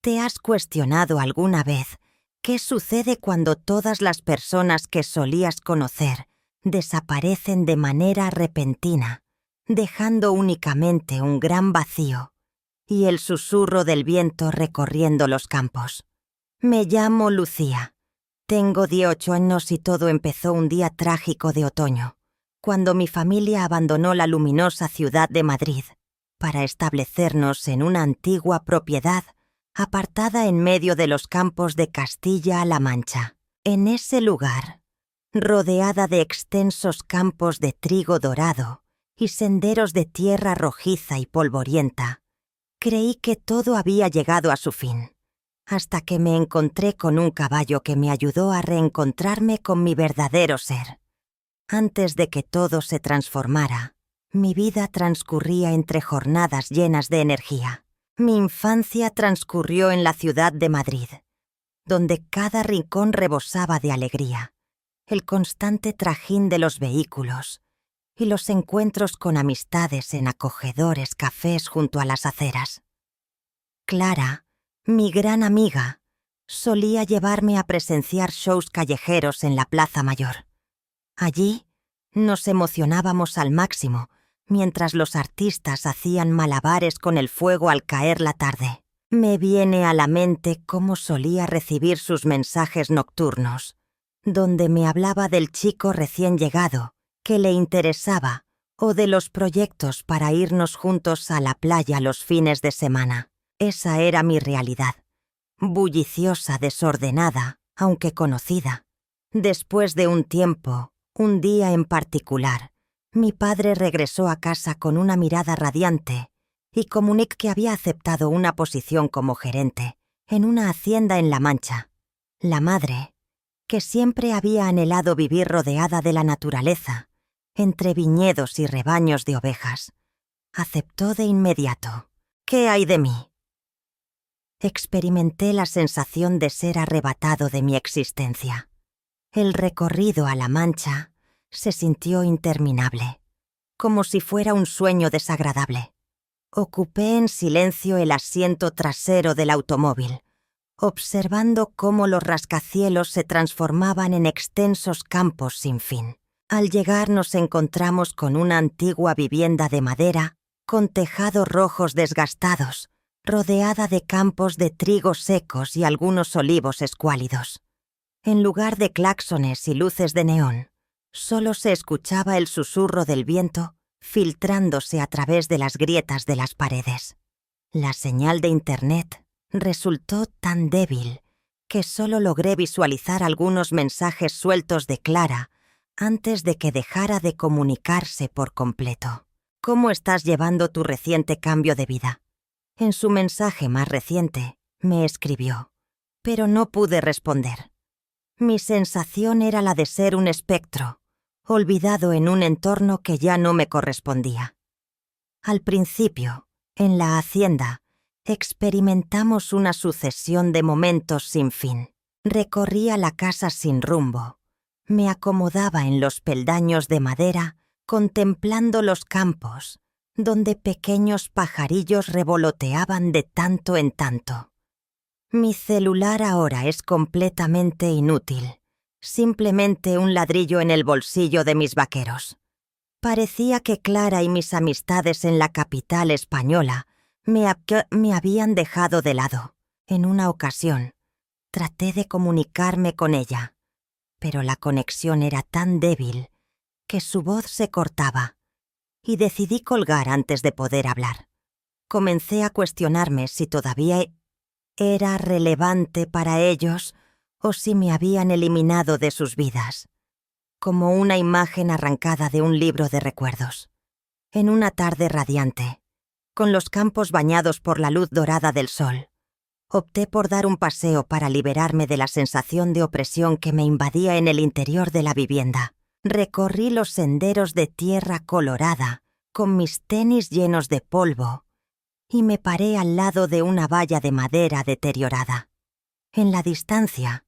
¿Te has cuestionado alguna vez qué sucede cuando todas las personas que solías conocer desaparecen de manera repentina, dejando únicamente un gran vacío y el susurro del viento recorriendo los campos? Me llamo Lucía. Tengo 18 años y todo empezó un día trágico de otoño, cuando mi familia abandonó la luminosa ciudad de Madrid para establecernos en una antigua propiedad apartada en medio de los campos de Castilla-La Mancha. En ese lugar, rodeada de extensos campos de trigo dorado y senderos de tierra rojiza y polvorienta, creí que todo había llegado a su fin, hasta que me encontré con un caballo que me ayudó a reencontrarme con mi verdadero ser. Antes de que todo se transformara, mi vida transcurría entre jornadas llenas de energía. Mi infancia transcurrió en la ciudad de Madrid, donde cada rincón rebosaba de alegría, el constante trajín de los vehículos y los encuentros con amistades en acogedores cafés junto a las aceras. Clara, mi gran amiga, solía llevarme a presenciar shows callejeros en la Plaza Mayor. Allí nos emocionábamos al máximo mientras los artistas hacían malabares con el fuego al caer la tarde. Me viene a la mente cómo solía recibir sus mensajes nocturnos, donde me hablaba del chico recién llegado que le interesaba o de los proyectos para irnos juntos a la playa los fines de semana. Esa era mi realidad, bulliciosa, desordenada, aunque conocida. Después de un tiempo, un día en particular, mi padre regresó a casa con una mirada radiante y comunicó que había aceptado una posición como gerente en una hacienda en La Mancha. La madre, que siempre había anhelado vivir rodeada de la naturaleza, entre viñedos y rebaños de ovejas, aceptó de inmediato. ¿Qué hay de mí? Experimenté la sensación de ser arrebatado de mi existencia. El recorrido a La Mancha se sintió interminable, como si fuera un sueño desagradable. Ocupé en silencio el asiento trasero del automóvil, observando cómo los rascacielos se transformaban en extensos campos sin fin. Al llegar nos encontramos con una antigua vivienda de madera, con tejados rojos desgastados, rodeada de campos de trigo secos y algunos olivos escuálidos. En lugar de claxones y luces de neón, solo se escuchaba el susurro del viento filtrándose a través de las grietas de las paredes. La señal de Internet resultó tan débil que solo logré visualizar algunos mensajes sueltos de Clara antes de que dejara de comunicarse por completo. ¿Cómo estás llevando tu reciente cambio de vida? En su mensaje más reciente me escribió, pero no pude responder. Mi sensación era la de ser un espectro, olvidado en un entorno que ya no me correspondía. Al principio, en la hacienda, experimentamos una sucesión de momentos sin fin. Recorría la casa sin rumbo. Me acomodaba en los peldaños de madera, contemplando los campos, donde pequeños pajarillos revoloteaban de tanto en tanto. Mi celular ahora es completamente inútil. Simplemente un ladrillo en el bolsillo de mis vaqueros. Parecía que Clara y mis amistades en la capital española me habían dejado de lado. En una ocasión, traté de comunicarme con ella, pero la conexión era tan débil que su voz se cortaba, y decidí colgar antes de poder hablar. Comencé a cuestionarme si todavía era relevante para ellos o si me habían eliminado de sus vidas, como una imagen arrancada de un libro de recuerdos. En una tarde radiante, con los campos bañados por la luz dorada del sol, opté por dar un paseo para liberarme de la sensación de opresión que me invadía en el interior de la vivienda. Recorrí los senderos de tierra colorada, con mis tenis llenos de polvo, y me paré al lado de una valla de madera deteriorada. En la distancia,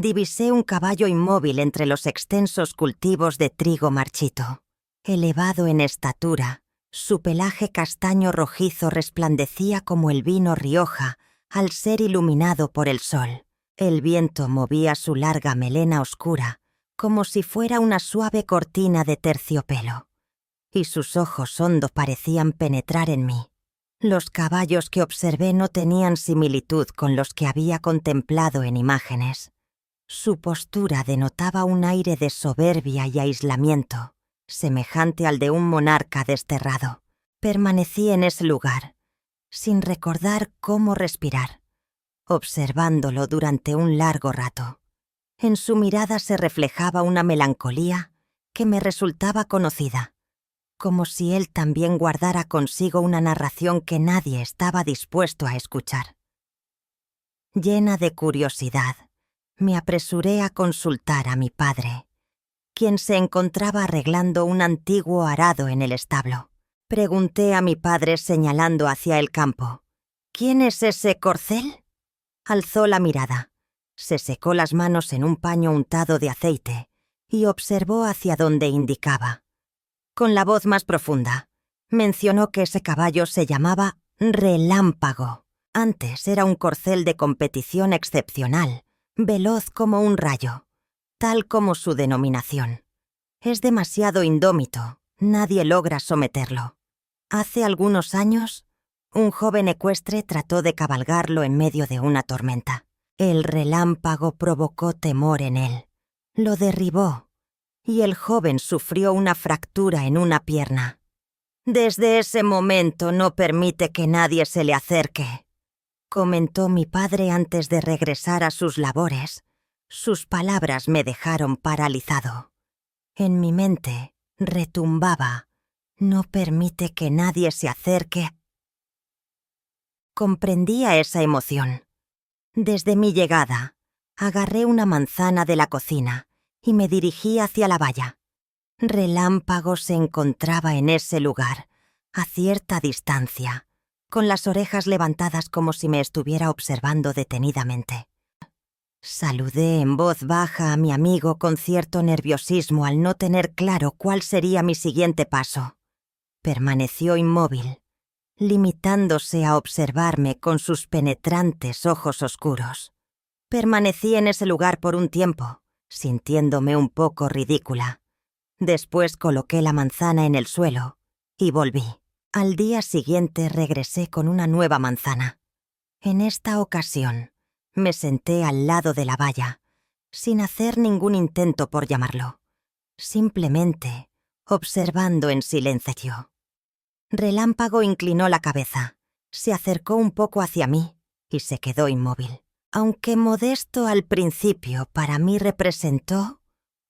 divisé un caballo inmóvil entre los extensos cultivos de trigo marchito. Elevado en estatura, su pelaje castaño rojizo resplandecía como el vino Rioja Al ser iluminado por el sol, el viento movía su larga melena oscura como si fuera una suave cortina de terciopelo, y sus ojos hondos parecían penetrar en mí. Los caballos que observé no tenían similitud con los que había contemplado en imágenes. Su postura denotaba un aire de soberbia y aislamiento, semejante al de un monarca desterrado. Permanecí en ese lugar, sin recordar cómo respirar, observándolo durante un largo rato. En su mirada se reflejaba una melancolía que me resultaba conocida, como si él también guardara consigo una narración que nadie estaba dispuesto a escuchar. Llena de curiosidad, me apresuré a consultar a mi padre, quien se encontraba arreglando un antiguo arado en el establo. Pregunté a mi padre señalando hacia el campo: «¿Quién es ese corcel?». Alzó la mirada, se secó las manos en un paño untado de aceite y observó hacia donde indicaba. Con la voz más profunda, mencionó que ese caballo se llamaba Relámpago. Antes era un corcel de competición excepcional, veloz como un rayo, tal como su denominación. Es demasiado indómito, nadie logra someterlo. Hace algunos años, un joven ecuestre trató de cabalgarlo en medio de una tormenta. El relámpago provocó temor en él, lo derribó, y el joven sufrió una fractura en una pierna. «Desde ese momento no permite que nadie se le acerque», comentó mi padre antes de regresar a sus labores. Sus palabras me dejaron paralizado. En mi mente retumbaba: «No permite que nadie se acerque». Comprendía esa emoción. Desde mi llegada, agarré una manzana de la cocina y me dirigí hacia la valla. Relámpago se encontraba en ese lugar, a cierta distancia, con las orejas levantadas como si me estuviera observando detenidamente. Saludé en voz baja a mi amigo con cierto nerviosismo al no tener claro cuál sería mi siguiente paso. Permaneció inmóvil, limitándose a observarme con sus penetrantes ojos oscuros. Permanecí en ese lugar por un tiempo, sintiéndome un poco ridícula. Después coloqué la manzana en el suelo y volví. Al día siguiente regresé con una nueva manzana. En esta ocasión, me senté al lado de la valla, sin hacer ningún intento por llamarlo, simplemente observando en silencio. Relámpago inclinó la cabeza, se acercó un poco hacia mí y se quedó inmóvil. Aunque modesto al principio, para mí representó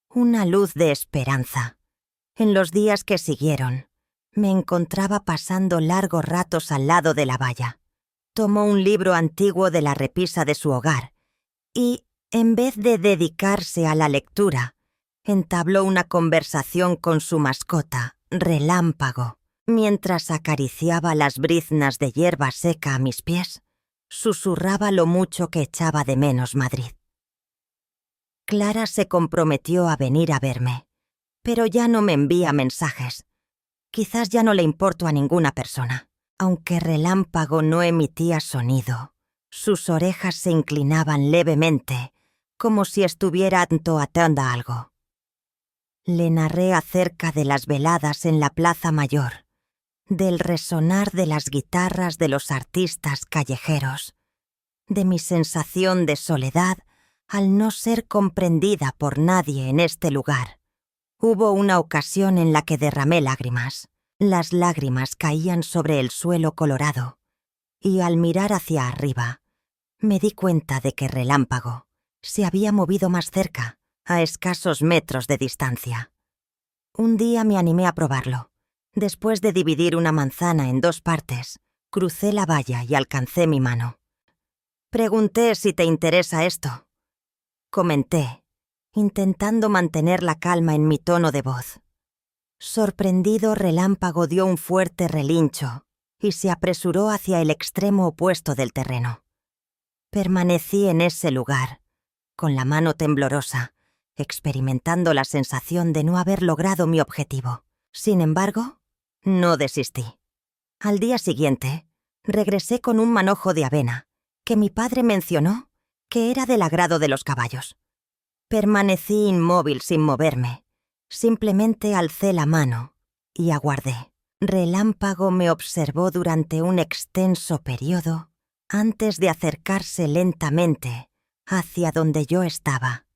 una luz de esperanza. En los días que siguieron, me encontraba pasando largos ratos al lado de la valla. Tomó un libro antiguo de la repisa de su hogar y, en vez de dedicarse a la lectura, entabló una conversación con su mascota, Relámpago. Mientras acariciaba las briznas de hierba seca a mis pies, susurraba lo mucho que echaba de menos Madrid. Clara se comprometió a venir a verme, pero ya no me envía mensajes. Quizás ya no le importo a ninguna persona. Aunque Relámpago no emitía sonido, sus orejas se inclinaban levemente, como si estuviera atento a algo. Le narré acerca de las veladas en la Plaza Mayor, del resonar de las guitarras de los artistas callejeros, de mi sensación de soledad al no ser comprendida por nadie en este lugar. Hubo una ocasión en la que derramé lágrimas. Las lágrimas caían sobre el suelo colorado, y al mirar hacia arriba, me di cuenta de que Relámpago se había movido más cerca, a escasos metros de distancia. Un día me animé a probarlo. Después de dividir una manzana en 2 partes, crucé la valla y alcancé mi mano. «Pregunté si te interesa esto», comenté, intentando mantener la calma en mi tono de voz. Sorprendido, Relámpago dio un fuerte relincho y se apresuró hacia el extremo opuesto del terreno. Permanecí en ese lugar, con la mano temblorosa, experimentando la sensación de no haber logrado mi objetivo. Sin embargo, no desistí. Al día siguiente, regresé con un manojo de avena que mi padre mencionó que era del agrado de los caballos. Permanecí inmóvil sin moverme. Simplemente alcé la mano y aguardé. Relámpago me observó durante un extenso periodo antes de acercarse lentamente hacia donde yo estaba.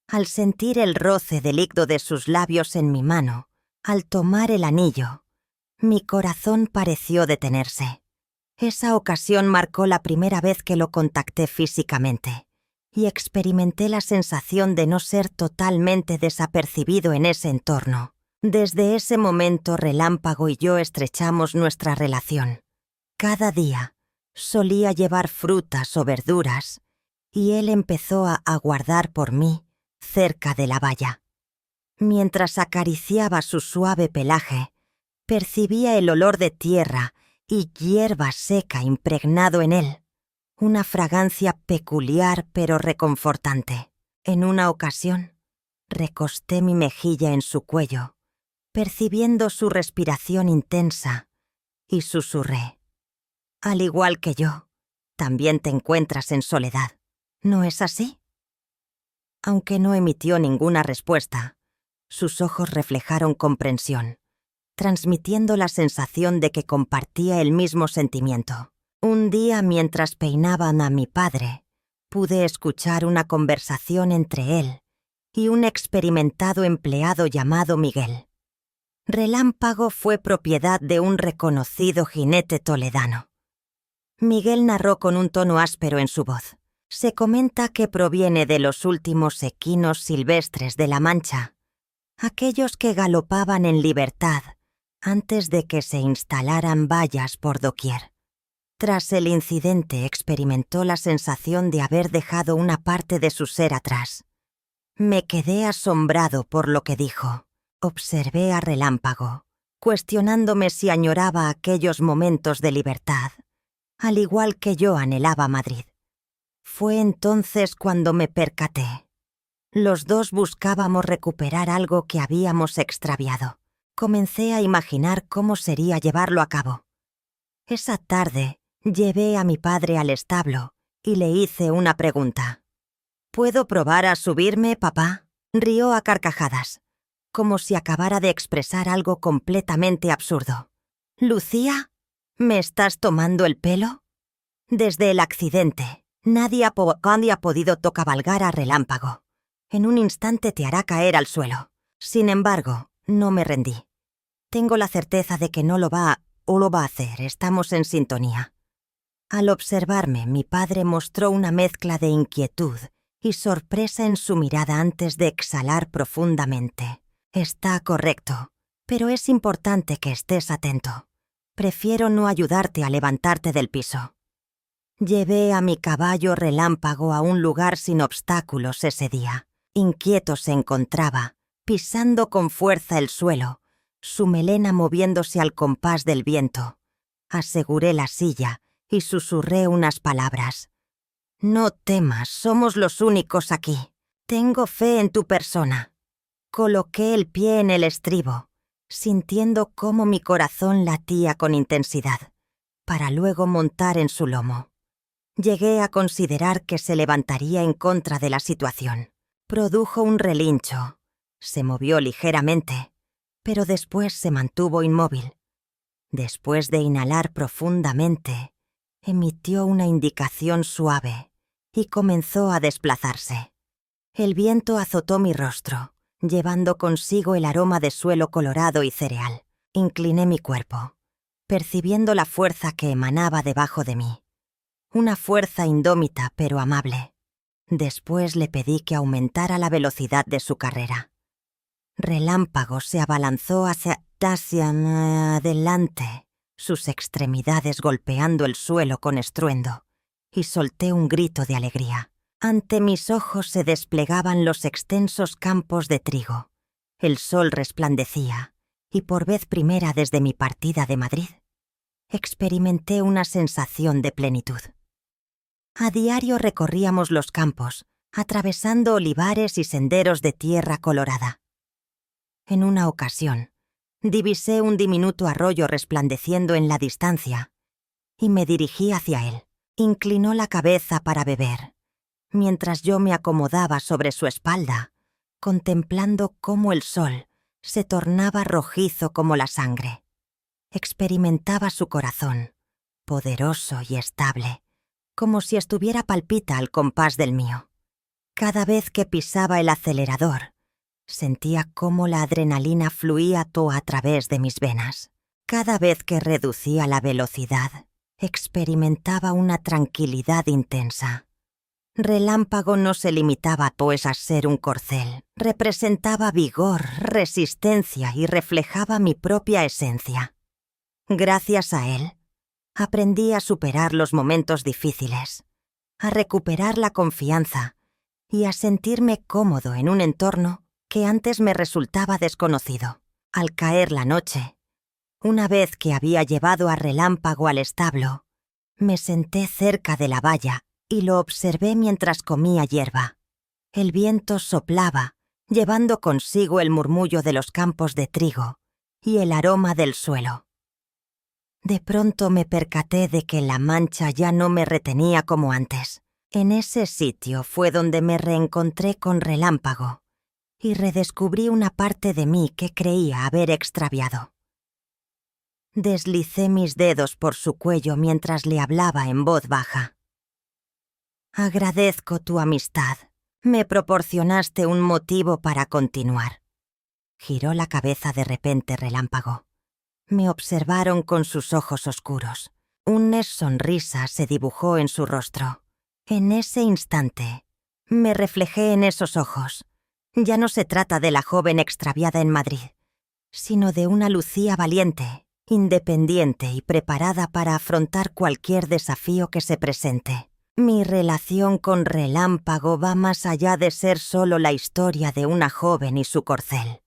Al sentir el roce del líquido de sus labios en mi mano, al tomar el anillo, mi corazón pareció detenerse. Esa ocasión marcó la primera vez que lo contacté físicamente y experimenté la sensación de no ser totalmente desapercibido en ese entorno. Desde ese momento, Relámpago y yo estrechamos nuestra relación. Cada día solía llevar frutas o verduras y él empezó a aguardar por mí cerca de la valla. Mientras acariciaba su suave pelaje, percibía el olor de tierra y hierba seca impregnado en él, una fragancia peculiar pero reconfortante. En una ocasión, recosté mi mejilla en su cuello, percibiendo su respiración intensa, y susurré: «Al igual que yo, también te encuentras en soledad, ¿no es así?». Aunque no emitió ninguna respuesta, sus ojos reflejaron comprensión, transmitiendo la sensación de que compartía el mismo sentimiento. Un día, mientras peinaban a mi padre, pude escuchar una conversación entre él y un experimentado empleado llamado Miguel. Relámpago fue propiedad de un reconocido jinete toledano. Miguel narró con un tono áspero en su voz. Se comenta que proviene de los últimos equinos silvestres de La Mancha, aquellos que galopaban en libertad antes de que se instalaran vallas por doquier. Tras el incidente experimentó la sensación de haber dejado una parte de su ser atrás. Me quedé asombrado por lo que dijo. Observé a Relámpago, cuestionándome si añoraba aquellos momentos de libertad, al igual que yo anhelaba Madrid. Fue entonces cuando me percaté. Los dos buscábamos recuperar algo que habíamos extraviado. Comencé a imaginar cómo sería llevarlo a cabo. Esa tarde llevé a mi padre al establo y le hice una pregunta. «¿Puedo probar a subirme, papá?». Rió a carcajadas, como si acabara de expresar algo completamente absurdo. «¿Lucía? ¿Me estás tomando el pelo?». Desde el accidente, nadie ha podido cabalgar a Relámpago. En un instante te hará caer al suelo. Sin embargo, no me rendí. Tengo la certeza de que no lo va a hacer. Estamos en sintonía. Al observarme, mi padre mostró una mezcla de inquietud y sorpresa en su mirada antes de exhalar profundamente. «Está correcto, pero es importante que estés atento. Prefiero no ayudarte a levantarte del piso». Llevé a mi caballo Relámpago a un lugar sin obstáculos ese día. Inquieto se encontraba, pisando con fuerza el suelo, su melena moviéndose al compás del viento. Aseguré la silla y susurré unas palabras. «No temas, somos los únicos aquí. Tengo fe en tu persona». Coloqué el pie en el estribo, sintiendo cómo mi corazón latía con intensidad, para luego montar en su lomo. Llegué a considerar que se levantaría en contra de la situación. Produjo un relincho. Se movió ligeramente, pero después se mantuvo inmóvil. Después de inhalar profundamente, emitió una indicación suave y comenzó a desplazarse. El viento azotó mi rostro, llevando consigo el aroma de suelo colorado y cereal. Incliné mi cuerpo, percibiendo la fuerza que emanaba debajo de mí. Una fuerza indómita pero amable. Después le pedí que aumentara la velocidad de su carrera. Relámpago se abalanzó hacia adelante, sus extremidades golpeando el suelo con estruendo, y solté un grito de alegría. Ante mis ojos se desplegaban los extensos campos de trigo. El sol resplandecía, y por vez primera desde mi partida de Madrid, experimenté una sensación de plenitud. A diario recorríamos los campos, atravesando olivares y senderos de tierra colorada. En una ocasión, divisé un diminuto arroyo resplandeciendo en la distancia y me dirigí hacia él. Inclinó la cabeza para beber, mientras yo me acomodaba sobre su espalda, contemplando cómo el sol se tornaba rojizo como la sangre. Experimentaba su corazón, poderoso y estable, como si estuviera palpita al compás del mío. Cada vez que pisaba el acelerador, sentía cómo la adrenalina fluía a través de mis venas. Cada vez que reducía la velocidad, experimentaba una tranquilidad intensa. Relámpago no se limitaba pues a ser un corcel. Representaba vigor, resistencia y reflejaba mi propia esencia. Gracias a él, aprendí a superar los momentos difíciles, a recuperar la confianza y a sentirme cómodo en un entorno que antes me resultaba desconocido. Al caer la noche, una vez que había llevado a Relámpago al establo, me senté cerca de la valla y lo observé mientras comía hierba. El viento soplaba, llevando consigo el murmullo de los campos de trigo y el aroma del suelo. De pronto me percaté de que la mancha ya no me retenía como antes. En ese sitio fue donde me reencontré con Relámpago y redescubrí una parte de mí que creía haber extraviado. Deslicé mis dedos por su cuello mientras le hablaba en voz baja. Agradezco tu amistad. Me proporcionaste un motivo para continuar. Giró la cabeza de repente Relámpago. Me observaron con sus ojos oscuros. Una sonrisa se dibujó en su rostro. En ese instante, me reflejé en esos ojos. Ya no se trata de la joven extraviada en Madrid, sino de una Lucía valiente, independiente y preparada para afrontar cualquier desafío que se presente. Mi relación con Relámpago va más allá de ser solo la historia de una joven y su corcel.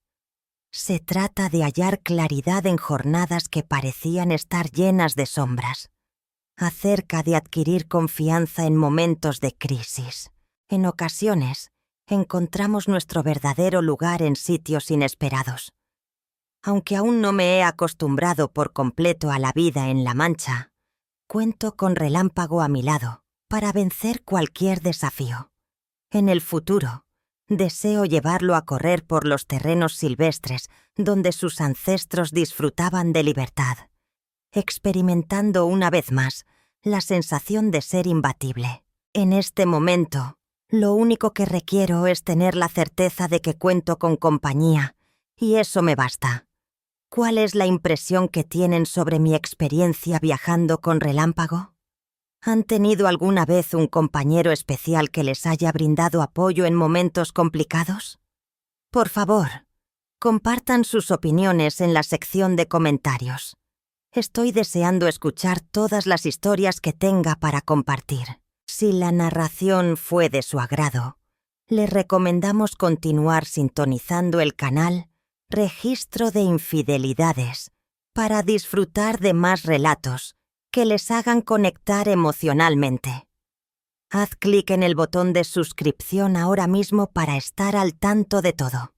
Se trata de hallar claridad en jornadas que parecían estar llenas de sombras, acerca de adquirir confianza en momentos de crisis. En ocasiones, encontramos nuestro verdadero lugar en sitios inesperados. Aunque aún no me he acostumbrado por completo a la vida en La Mancha, cuento con Relámpago a mi lado para vencer cualquier desafío. En el futuro, deseo llevarlo a correr por los terrenos silvestres donde sus ancestros disfrutaban de libertad, experimentando una vez más la sensación de ser imbatible. En este momento, lo único que requiero es tener la certeza de que cuento con compañía, y eso me basta. ¿Cuál es la impresión que tienen sobre mi experiencia viajando con Relámpago? ¿Han tenido alguna vez un compañero especial que les haya brindado apoyo en momentos complicados? Por favor, compartan sus opiniones en la sección de comentarios. Estoy deseando escuchar todas las historias que tenga para compartir. Si la narración fue de su agrado, le recomendamos continuar sintonizando el canal Registro de Infidelidades para disfrutar de más relatos que les hagan conectar emocionalmente. Haz clic en el botón de suscripción ahora mismo para estar al tanto de todo.